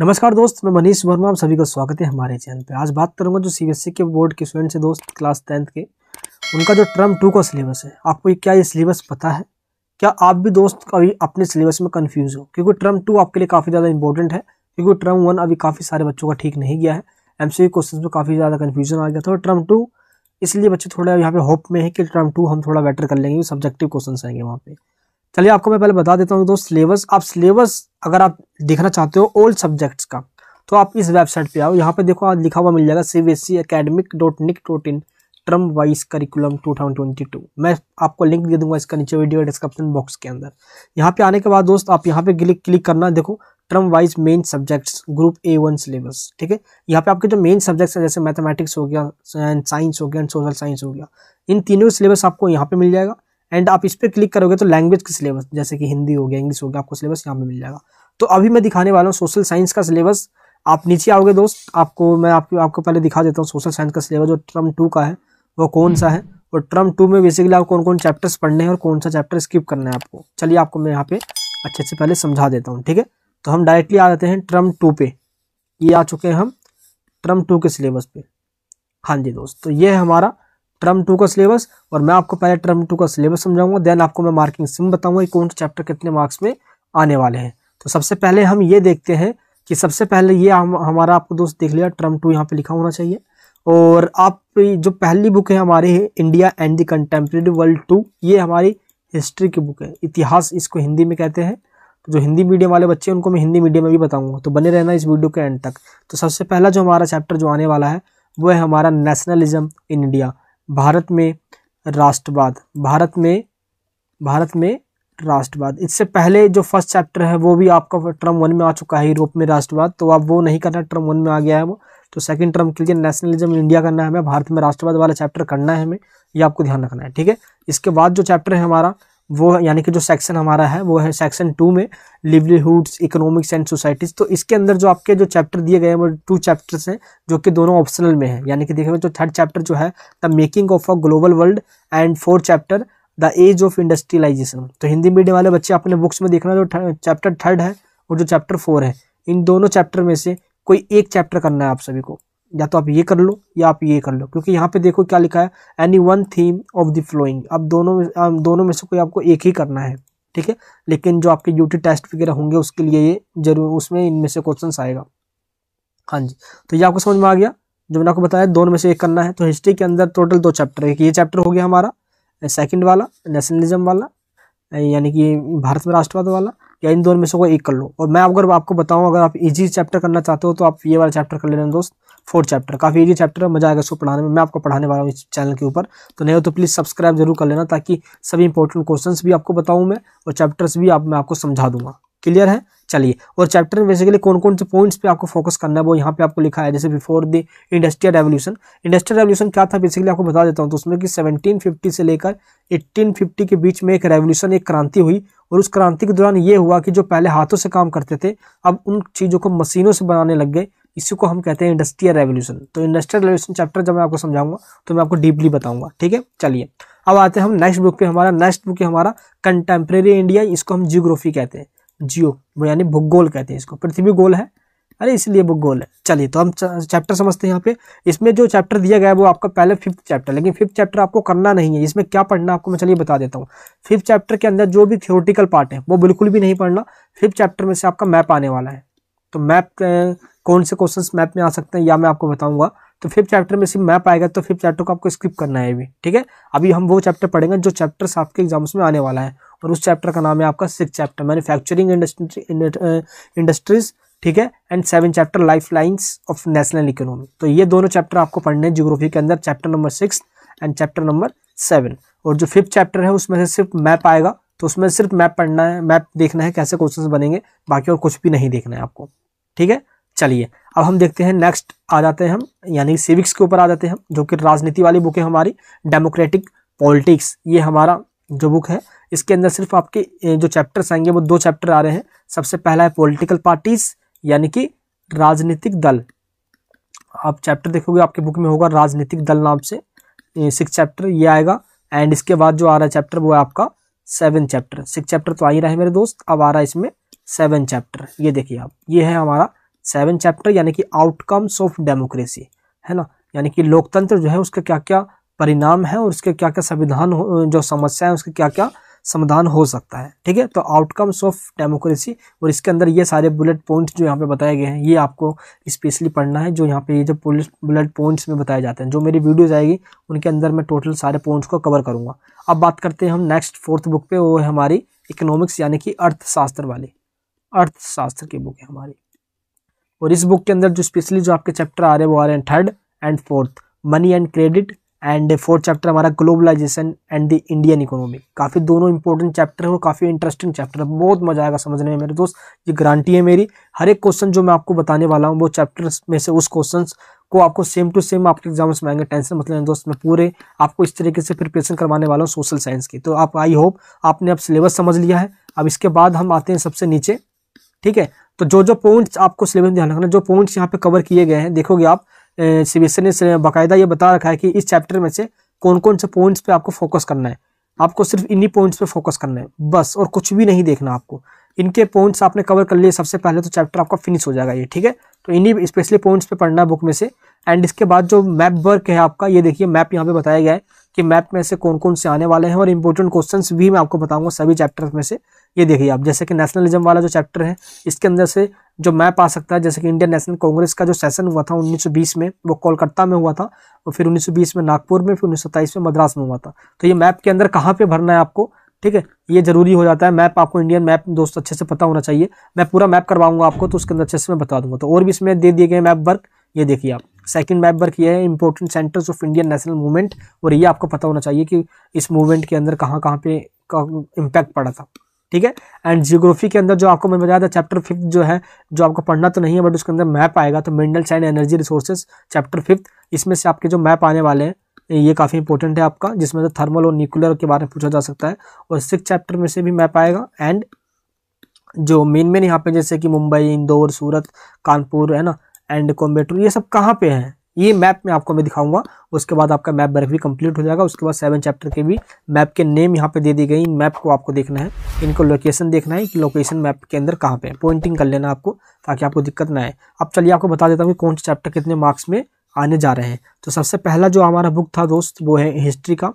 नमस्कार दोस्त, मैं मनीष वर्मा, आप सभी का स्वागत है हमारे चैनल पे। आज बात करूंगा जो सीबीएसई के बोर्ड के स्टूडेंट्स है दोस्त, क्लास 10th के, उनका जो टर्म 2 का सिलेबस है। आपको क्या ये सिलेबस पता है? क्या आप भी दोस्त कभी अपने सिलेबस में कंफ्यूज हो? क्योंकि टर्म 2 आपके लिए काफ़ी ज़्यादा इंपॉर्टेंट है, क्योंकि टर्म 1 अभी काफ़ी सारे बच्चों का ठीक नहीं गया है। एमसीक्यू क्वेश्चन में काफ़ी ज़्यादा कन्फ्यूजन आ गया था। और टर्म 2 इसलिए बच्चे थोड़ा यहाँ पे होप में है कि टर्म 2 हम थोड़ा बेटर कर लेंगे, सब्जेक्टिव क्वेश्चन आएंगे वहाँ पे। चलिए आपको मैं पहले बता देता हूँ दोस्त सिलेबस। आप सिलेबस अगर आप देखना चाहते हो ऑल सब्जेक्ट्स का, तो आप इस वेबसाइट पे आओ। यहाँ पे देखो आज लिखा हुआ मिल जाएगा cbseacademic.nic.in टर्म वाइज करिकुलम 2022। मैं आपको लिंक दे दूंगा इसका नीचे वीडियो डिस्क्रिप्शन बॉक्स के अंदर। यहाँ पे आने के बाद दोस्त आप यहाँ पे क्लिक करना, देखो term wise main subjects group A1 syllabus. ठीक है, यहाँ पे आपके जो मेन सब्जेक्ट्स है जैसे मैथमेटिक्स हो गया, साइंस हो गया एंड सोशल साइंस हो गया, इन तीनों सिलेबस आपको यहाँ पे मिल जाएगा। एंड आप इस पर क्लिक करोगे तो लैंग्वेज का सिलेबस जैसे कि हिंदी हो गया, इंग्लिश हो गया, आपको सिलेबस यहाँ पे मिल जाएगा। तो अभी मैं दिखाने वाला हूँ सोशल साइंस का सिलेबस। आप नीचे आओगे दोस्त, मैं आपको पहले दिखा देता हूँ सोशल साइंस का सिलेबस जो टर्म 2 का है वो कौन सा है, और टर्म 2 में बेसिकली आपको कौन कौन चैप्टर्स पढ़ने हैं और कौन सा चैप्टर स्किप करना है आपको। चलिए आपको मैं यहाँ पे अच्छे से पहले समझा देता हूँ। ठीक है, तो हम डायरेक्टली आ जाते हैं टर्म 2 पे। ये आ चुके हैं हम टर्म 2 के सिलेबस पे। हाँ जी दोस्त, तो ये है हमारा टर्म 2 का सिलेबस, और मैं आपको पहले टर्म 2 का सिलेबस समझाऊंगा, देन आपको मैं मार्किंग सिम बताऊंगा कि कौन सा चैप्टर कितने मार्क्स में आने वाले हैं। तो सबसे पहले हम ये देखते हैं कि सबसे पहले ये हमारा आपको दोस्त देख लिया टर्म 2 यहाँ पे लिखा होना चाहिए। और आप जो पहली बुक है हमारी है India and the contemporary world 2। ये हमारी हिस्ट्री की बुक है, इतिहास इसको हिंदी में कहते हैं। तो जो हिंदी मीडियम वाले बच्चे हैं उनको मैं हिंदी मीडियम में भी बताऊंगा, तो बने रहना इस वीडियो के एंड तक। तो सबसे पहला जो हमारा चैप्टर जो आने वाला है वो है हमारा नेशनलिज्म इन इंडिया, भारत में राष्ट्रवाद, भारत में राष्ट्रवाद। इससे पहले जो फर्स्ट चैप्टर है वो भी आपका टर्म 1 में आ चुका है, यूरोप में राष्ट्रवाद, तो आप वो नहीं करना, टर्म 1 में आ गया है वो। तो सेकंड टर्म के लिए नेशनलिज्म इन इंडिया करना है हमें, भारत में राष्ट्रवाद वाला चैप्टर करना है हमें, ये आपको ध्यान रखना है। ठीक है, इसके बाद जो चैप्टर है हमारा वो यानी कि जो सेक्शन हमारा है वो है सेक्शन 2 में लिवलीहुड्स, इकोनॉमिक्स एंड सोसाइटीज। तो इसके अंदर जो आपके जो चैप्टर दिए गए हैं वो 2 चैप्टर्स हैं जो कि दोनों ऑप्शनल में है। यानी कि देखिए जो थर्ड चैप्टर जो है the making of a global world, and fourth chapter the age of industrialization. तो हिंदी मीडियम वाले बच्चे अपने बुक्स में देखना, जो चैप्टर 3 है और जो चैप्टर 4 है, इन दोनों चैप्टर में से कोई एक चैप्टर करना है आप सभी को। या तो आप ये कर लो या आप ये कर लो, क्योंकि यहाँ पे देखो क्या लिखा है, any one theme of the flowing. अब दोनों में से कोई आपको एक ही करना है। ठीक है, लेकिन जो आपके यूटी टेस्ट वगैरह होंगे उसके लिए ये जरूर उसमें इनमें से क्वेश्चन आएगा। हाँ जी, तो ये आपको समझ में आ गया। जो मैंने आपको बताया दोनों में से एक करना है। तो हिस्ट्री के अंदर टोटल 2 चैप्टर है, ये चैप्टर हो गया हमारा सेकंड वाला नेशनलिज्म वाला, यानी कि भारत में राष्ट्रवाद वाला, या इन दोनों में से कोई एक कर लो। और मैं अगर आपको बताऊं, अगर आप इजी चैप्टर करना चाहते हो तो आप ये वाला चैप्टर कर लेना दोस्त, 4th चैप्टर। काफी इजी चैप्टर है, मजा आएगा इसको पढ़ाने में। मैं आपको पढ़ाने वाला हूँ इस चैनल के ऊपर, तो नहीं हो तो प्लीज सब्सक्राइब जरूर कर लेना, ताकि सभी इंपॉर्टेंट क्वेश्चंस भी आपको बताऊं मैं, और चैप्टर्स भी मैं आपको समझा दूंगा। क्लियर है? चलिए, और चैप्टर में बेसिकली कौन कौन से पॉइंट्स पे आपको फोकस करना है वो यहाँ पे आपको लिखा है। जैसे before the industrial revolution, industrial revolution क्या था बेसिकली आपको बता देता हूँ। तो उसमें कि 1750 से लेकर 1850 के बीच में एक रेवोल्यूशन, एक क्रांति हुई, और उस क्रांति के दौरान ये हुआ कि जो पहले हाथों से काम करते थे अब उन चीजों को मशीनों से बनाने लग गए। इसी को हम कहते हैं इंडस्ट्रियल रेवोल्यूशन। तो इंडस्ट्रियल रेवोल्यूशन चैप्टर जब मैं आपको समझाऊंगा तो मैं आपको डीपली बताऊंगा। ठीक है, चलिए अब आते हैं हम नेक्स्ट बुक पे। नेक्स्ट बुक है हमारा कंटेम्प्रेरी इंडिया, इसको हम जियोग्राफी कहते हैं, जियो वो यानी भूगोल कहते हैं इसको, पृथ्वी गोल है अरे इसलिए भूगोल है। चलिए तो हम चैप्टर समझते हैं यहाँ पे। इसमें जो चैप्टर दिया गया है वो आपका पहले 5th चैप्टर, लेकिन 5th चैप्टर आपको करना नहीं है। इसमें क्या पढ़ना आपको मैं चलिए बता देता हूँ। 5th चैप्टर के अंदर जो भी थ्योरेटिकल पार्ट है वो बिल्कुल भी नहीं पढ़ना। 5th चैप्टर में से आपका मैप आने वाला है। तो मैप कौन से क्वेश्चंस मैप में आ सकते हैं या मैं आपको बताऊंगा। तो 5th चैप्टर में सिर्फ मैप आएगा, तो 5th चैप्टर को आपको स्किप करना है अभी। ठीक है, अभी हम वो चैप्टर पढ़ेंगे जो चैप्टर्स आपके एग्जाम्स में आने वाला है, और उस चैप्टर का नाम है आपका 6th चैप्टर मैन्युफैक्चरिंग इंडस्ट्रीज। ठीक है, and 7th chapter life lines of national economy. तो ये दोनों चैप्टर आपको पढ़ने हैं ज्योग्राफी के अंदर, chapter number 6 and chapter number 7। और जो 5th चैप्टर है उसमें से सिर्फ मैप आएगा, तो उसमें सिर्फ मैप पढ़ना है, मैप देखना है कैसे क्वेश्चंस बनेंगे, बाकी और कुछ भी नहीं देखना है आपको। ठीक है, चलिए अब हम देखते हैं नेक्स्ट आ जाते हैं हम, यानी सिविक्स के ऊपर आ जाते हैं हम, जो कि राजनीति वाली बुक है हमारी, डेमोक्रेटिक पॉलिटिक्स। ये हमारा जो बुक है इसके अंदर सिर्फ आपके जो चैप्टर्स आएंगे वो 2 चैप्टर आ रहे हैं। सबसे पहला है पॉलिटिकल पार्टीज, यानी कि राजनीतिक दल। आप चैप्टर देखोगे आपके बुक में होगा राजनीतिक दल नाम से, 6th चैप्टर ये आएगा। एंड इसके बाद जो आ रहा है चैप्टर वो है आपका 7th चैप्टर। 6th चैप्टर तो आ ही रहा है मेरे दोस्त, अब आ रहा है इसमें 7th चैप्टर। ये देखिए आप, ये है हमारा 7 चैप्टर यानी कि आउटकम्स ऑफ डेमोक्रेसी, है ना, यानी कि लोकतंत्र जो है उसके क्या क्या परिणाम है और उसके क्या क्या संविधान जो समस्या है उसके क्या क्या समाधान हो सकता है। ठीक है, तो आउटकम्स ऑफ डेमोक्रेसी, और इसके अंदर ये सारे बुलेट पॉइंट्स जो यहाँ पे बताए गए हैं ये आपको स्पेशली पढ़ना है। जो यहाँ पे ये जो बुलेट पॉइंट्स में बताए जाते हैं, जो मेरी वीडियोज आएगी उनके अंदर मैं टोटल सारे पॉइंट्स को कवर करूंगा। अब बात करते हैं हम नेक्स्ट 4th बुक पे, वो है हमारी इकोनॉमिक्स यानी कि अर्थशास्त्र वाली, अर्थशास्त्र की बुक है हमारी। और इस बुक के अंदर जो स्पेशली जो आपके चैप्टर आ रहे हैं वो आ रहे हैं 3rd and 4th, money and credit, and 4th chapter हमारा globalisation and the Indian economy. काफ़ी दोनों इंपॉर्टेंट चैप्टर है और काफ़ी इंटरेस्टिंग चैप्टर है, बहुत मजा आएगा समझने में मेरे दोस्त, ये गारंटी है मेरी। हर एक क्वेश्चन जो मैं आपको बताने वाला हूँ वो चैप्टर में से उस क्वेश्चन को आपको सेम टू सेम आपके एग्जाम्स में आएंगे, टेंशन मत लेना दोस्त। मैं पूरे आपको इस तरीके से प्रिपरेशन करवाने वाला हूँ सोशल साइंस की। तो आप आई होप आपने अब सिलेबस समझ लिया है। अब इसके बाद हम आते हैं सबसे नीचे। ठीक है, तो जो जो पॉइंट्स आपको सिलेबस में ध्यान रखना, जो पॉइंट्स यहाँ पे कवर किए गए हैं, देखोगे आप सीबीएसई ने बाकायदा ये बता रखा है कि इस चैप्टर में से कौन कौन से पॉइंट्स पे आपको फोकस करना है। आपको सिर्फ इन्हीं पॉइंट्स पे फोकस करना है बस, और कुछ भी नहीं देखना आपको। इनके पॉइंट्स आपने कवर कर लिए सबसे पहले तो चैप्टर आपका फिनिश हो जाएगा ये। ठीक है, तो इन्हीं स्पेशली पॉइंट्स पे पढ़ना है बुक में से। एंड इसके बाद जो मैप वर्क है आपका, ये देखिए मैप यहाँ पे बताया गया है कि मैप में से कौन कौन से आने वाले हैं, और इंपॉर्टेंट क्वेश्चंस भी मैं आपको बताऊंगा सभी चैप्टर्स में से। ये देखिए आप, जैसे कि नेशनलिज्म वाला जो चैप्टर है इसके अंदर से जो मैप आ सकता है, जैसे कि इंडियन नेशनल कांग्रेस का जो सेशन हुआ था 1920 में, वो कोलकाता में हुआ था, और फिर 1920 में नागपुर में, फिर 1927 में मद्रास में हुआ था। तो ये मैप के अंदर कहाँ पे भरना है आपको, ठीक है, ये जरूरी हो जाता है। मैप आपको इंडियन मैप दोस्त अच्छे से पता होना चाहिए। मैं पूरा मैप करवाऊंगा आपको, तो उसके अंदर अच्छे से मैं बता दूंगा। तो और भी इसमें दे दिए गए मैप वर्क, ये देखिए आप, सेकंड मैप वर्क ये है important centres of Indian national movement, और ये आपको पता होना चाहिए कि इस मूवमेंट के अंदर कहाँ कहाँ पे इम्पैक्ट पड़ा था। ठीक है, एंड जियोग्राफी के अंदर जो आपको मैं बताया था चैप्टर 5 जो है, जो आपको पढ़ना तो नहीं है बट उसके अंदर मैप आएगा, तो minerals and energy resources chapter 5, इसमें से आपके जो मैप आने वाले हैं ये काफ़ी इंपॉर्टेंट है आपका, जिसमें से थर्मल और न्यूक्लियर के बारे में पूछा जा सकता है। और 6th चैप्टर में से भी मैप आएगा। एंड जो मेन यहाँ पे जैसे कि मुंबई, इंदौर, सूरत, कानपुर, है ना, एंड कोयम्बटूर, ये सब कहाँ पे हैं ये मैप में आपको मैं दिखाऊंगा। उसके बाद आपका मैप वर्क भी कंप्लीट हो जाएगा। उसके बाद 7 चैप्टर के भी मैप के नेम यहाँ पे दे दी गई। इन मैप को आपको देखना है, इनको लोकेशन देखना है कि लोकेशन मैप के अंदर कहाँ पे है, पॉइंटिंग कर लेना आपको ताकि आपको दिक्कत ना आए। अब चलिए आपको बता देता हूँ कि कौन से चैप्टर कितने मार्क्स में आने जा रहे हैं। तो सबसे पहला जो हमारा बुक था दोस्त वो है हिस्ट्री का,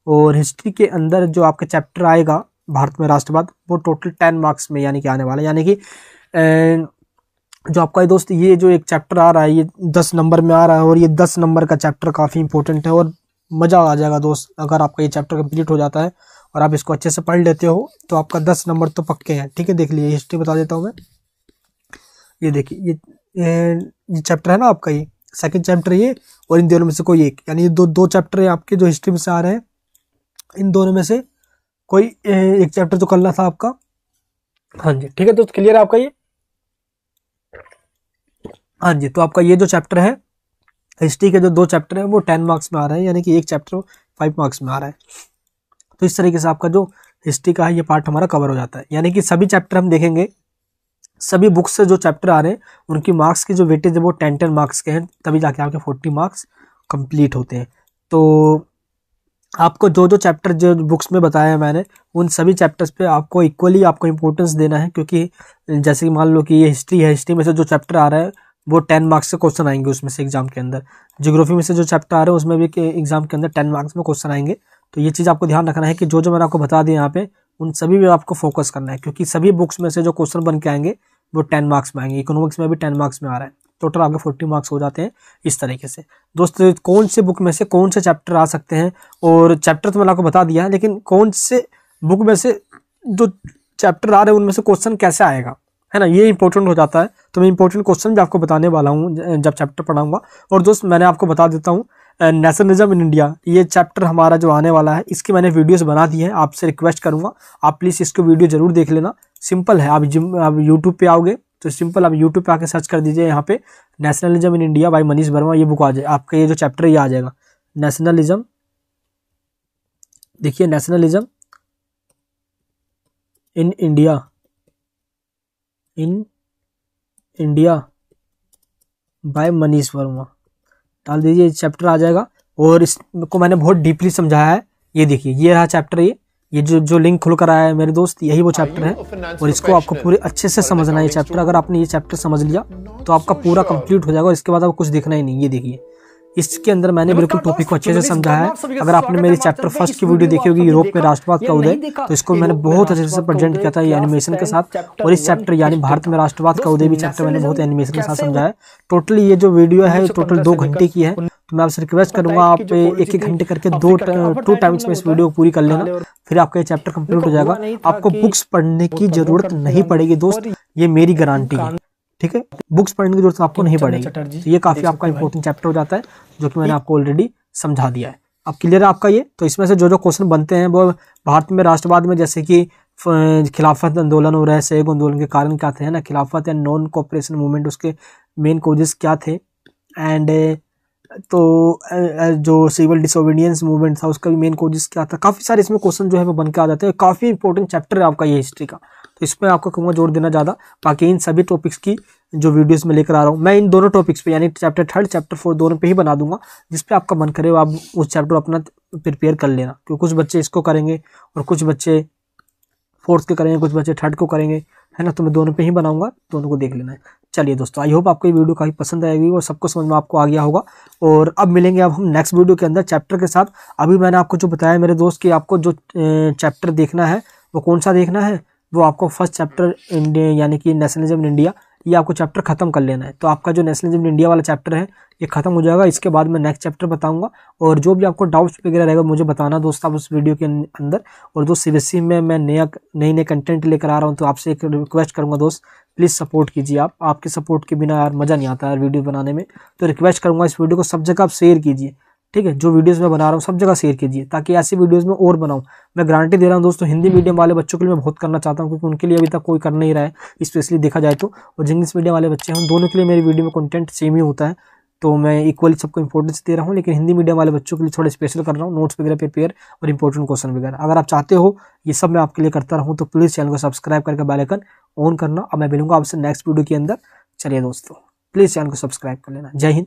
और हिस्ट्री के अंदर जो आपका चैप्टर आएगा भारत में राष्ट्रवाद, वो टोटल 10 मार्क्स में यानी कि आने वाला है। यानी कि जो आपका ये दोस्त ये जो एक चैप्टर आ रहा है ये 10 नंबर में आ रहा है, और ये 10 नंबर का चैप्टर काफ़ी इंपॉर्टेंट है और मज़ा आ जाएगा दोस्त अगर आपका ये चैप्टर कंप्लीट हो जाता है और आप इसको अच्छे से पढ़ लेते हो तो आपका 10 नंबर तो पक्के हैं। ठीक है, देख लीजिए हिस्ट्री बता देता हूँ मैं। ये देखिए ये चैप्टर है ना आपका, ये 2nd चैप्टर ये, और इन दोनों में से कोई एक, यानी ये दो चैप्टर है आपके जो हिस्ट्री में से आ रहे हैं, इन दोनों में से कोई एक चैप्टर तो करना था आपका। हाँ जी, ठीक है दोस्त, क्लियर है आपका ये। हाँ जी, तो आपका ये जो चैप्टर है हिस्ट्री के जो 2 चैप्टर है वो 10 मार्क्स में आ रहे हैं, यानी कि एक चैप्टर 5 मार्क्स में आ रहा है। तो इस तरीके से आपका जो हिस्ट्री का है ये पार्ट हमारा कवर हो जाता है। यानी कि सभी चैप्टर हम देखेंगे, सभी बुक्स से जो चैप्टर आ रहे हैं उनकी मार्क्स की जो वेटेज है वो 10-10 मार्क्स के हैं, तभी जाके आपके 40 मार्क्स कंप्लीट होते हैं। तो आपको जो जो चैप्टर जो बुक्स में बताया है मैंने, उन सभी चैप्टर्स पे आपको इक्वली आपको इंपॉर्टेंस देना है, क्योंकि जैसे कि मान लो कि ये हिस्ट्री है, हिस्ट्री में से जो चैप्टर आ रहा है वो 10 मार्क्स से क्वेश्चन आएंगे उसमें से एग्जाम के अंदर। ज्योग्राफी में से जो चैप्टर आ रहे हैं उसमें भी एग्जाम के अंदर 10 मार्क्स में क्वेश्चन आएंगे। तो ये चीज़ आपको ध्यान रखना है कि जो जो मैंने आपको बता दिया यहाँ पे उन सभी में आपको फोकस करना है, क्योंकि सभी बुक्स में से जो क्वेश्चन बन के आएंगे वो 10 मार्क्स में आएंगे। इकोनॉमिक्स में भी 10 मार्क्स में आ रहा है, टोटल आपके 40 मार्क्स हो जाते हैं इस तरीके से। दोस्त कौन से बुक में से कौन से चैप्टर आ सकते हैं, और चैप्टर तो मैंने आपको बता दिया है, लेकिन कौन से बुक में से जो चैप्टर आ रहे हैं उनमें से क्वेश्चन कैसे आएगा, है ना, ये इंपॉर्टेंट हो जाता है। तो मैं इंपॉर्टेंट क्वेश्चन भी आपको बताने वाला हूँ जब चैप्टर पढ़ाऊंगा। और दोस्त मैंने आपको बता देता हूँ नेशनलिज्म इन इंडिया, ये चैप्टर हमारा जो आने वाला है इसकी मैंने वीडियोस बना दी है। आपसे रिक्वेस्ट करूंगा आप प्लीज़ इसको वीडियो जरूर देख लेना। सिंपल है, आप यूट्यूब पे आओगे तो सिंपल आप यूट्यूब पे आके सर्च कर दीजिए, यहाँ पे nationalism in India by Manish Verma, ये बुक आ जाए आपका, ये जो चैप्टर ये आ जाएगा नेशनलिज्म। देखिए nationalism in India, in India by Manish Verma डाल दीजिए, चैप्टर आ जाएगा। और इसको मैंने बहुत डीपली समझाया है। ये देखिए ये रहा चैप्टर, ये जो लिंक खुल कर आया है मेरे दोस्त, यही वो चैप्टर है, और इसको आपको पूरे अच्छे से समझना है ये चैप्टर। अगर आपने ये चैप्टर समझ लिया तो आपका पूरा कंप्लीट हो जाएगा। इसके बाद आपको कुछ दिखना ही नहीं। ये देखिए, इसके अंदर मैंने बिल्कुल टॉपिक को अच्छे से समझाया है। अगर आपने मेरी चैप्टर फर्स्ट की वीडियो देखी होगी यूरोप में राष्ट्रवाद का उदय, तो इसको मैंने बहुत अच्छे से प्रेजेंट किया था ये एनिमेशन के साथ। और इस चैप्टर यानी भारत में राष्ट्रवाद का उदय भी चैप्टर मैंने बहुत एनिमेशन के साथ समझाया है। टोटली ये जो वीडियो है टोटल 2 घंटे की है। तो मैं आपसे रिक्वेस्ट करूंगा आप 1-1 घंटे करके 2 टाइम्स में इस वीडियो को पूरी कर लेना, फिर आपका ये चैप्टर कंप्लीट हो जाएगा। आपको बुक्स पढ़ने की जरूरत नहीं पड़ेगी दोस्त, ये मेरी गारंटी है। ठीक है, बुक्स पढ़ने की जरूरत आपको नहीं पड़ेगी। तो ये काफी आपका इंपॉर्टेंट चैप्टर हो जाता है, जो कि मैंने आपको ऑलरेडी समझा दिया है। अब क्लियर है आपका ये। तो इसमें से जो क्वेश्चन बनते हैं वो भारत में राष्ट्रवाद में, जैसे कि खिलाफत आंदोलन हो रहा है, सहयोग आंदोलन के कारण क्या थे ना, खिलाफत या नॉन कोऑपरेशन मूवमेंट, उसके मेन कॉजेस क्या थे, एंड तो जो सिविल डिसोबीडियंस मूवमेंट था उसका भी मेन कॉजेस क्या था। काफी सारे इसमें क्वेश्चन जो है वो बन के आ जाते हैं। काफी इंपॉर्टेंट चैप्टर है आपका ये हिस्ट्री का, तो इसमें आपको कहूँगा जोड़ देना ज़्यादा। बाकी इन सभी टॉपिक्स की जो वीडियोस में लेकर आ रहा हूँ मैं, इन दोनों टॉपिक्स पे यानी चैप्टर 3, चैप्टर 4 दोनों पे ही बना दूंगा। जिस पे आपका मन करे आप उस चैप्टर अपना प्रिपेयर कर लेना, क्योंकि कुछ बच्चे इसको करेंगे और कुछ बच्चे 4th के करेंगे, कुछ बच्चे 3rd को करेंगे, है ना। तो मैं दोनों पे ही बनाऊंगा, दोनों को देख लेना है। चलिए दोस्तों, आई होप आपको ये वीडियो काफी पसंद आएगी और सबको समझ में आपको आ गया होगा। और अब मिलेंगे अब हम नेक्स्ट वीडियो के अंदर चैप्टर के साथ। अभी मैंने आपको जो बताया मेरे दोस्त कि आपको जो चैप्टर देखना है वो कौन सा देखना है, वो आपको फर्स्ट चैप्टर इंडिया यानी कि नेशनलिज्म इन इंडिया, ये आपको चैप्टर खत्म कर लेना है। तो आपका जो नेशनलिज्म इन इंडिया वाला चैप्टर है ये खत्म हो जाएगा। इसके बाद मैं नेक्स्ट चैप्टर बताऊंगा, और जो भी आपको डाउट्स वगैरह रहेगा मुझे बताना दोस्त आप उस वीडियो के अंदर। और दोस्त सीबीएसई में मैं नए कंटेंट लेकर आ रहा हूँ, तो आपसे एक रिक्वेस्ट करूंगा दोस्त, प्लीज़ सपोर्ट कीजिए। आपके सपोर्ट के बिना यार मज़ा नहीं आता यार वीडियो बनाने में। तो रिक्वेस्ट करूंगा इस वीडियो को सब जगह आप शेयर कीजिए। ठीक है, जो वीडियोस मैं बना रहा हूँ सब जगह शेयर कीजिए, ताकि ऐसी वीडियोस में और बनाऊँ। मैं गारंटी दे रहा हूँ दोस्तों, हिंदी मीडियम वाले बच्चों के लिए मैं बहुत करना चाहता हूँ, क्योंकि उनके लिए अभी तक कोई कर नहीं रहा है, स्पेशली देखा जाए तो। और इंग्लिश मीडियम वाले बच्चे हैं, उन दोनों के लिए मेरी वीडियो में कंटेंट सेम ही होता है, तो मैं इक्वली सबको इंपॉर्टेंस दे रहा हूँ। लेकिन हिंदी मीडियम वाले बच्चों के लिए थोड़ा स्पेशल कर रहा हूँ, नोट्स वगैरह प्रिपेयर और इंपॉर्टेंट क्वेश्चन वगैरह। अगर आप चाहते हो ये सब मैं आपके लिए करता रहूँ, तो प्लीज़ चैनल को सब्सक्राइब करके बेल आइकन ऑन करना। अब मैं मिलूंगा आपसे नेक्स्ट वीडियो के अंदर। चलिए दोस्तों, प्लीज़ चैनल को सब्सक्राइब कर लेना। जय हिंद।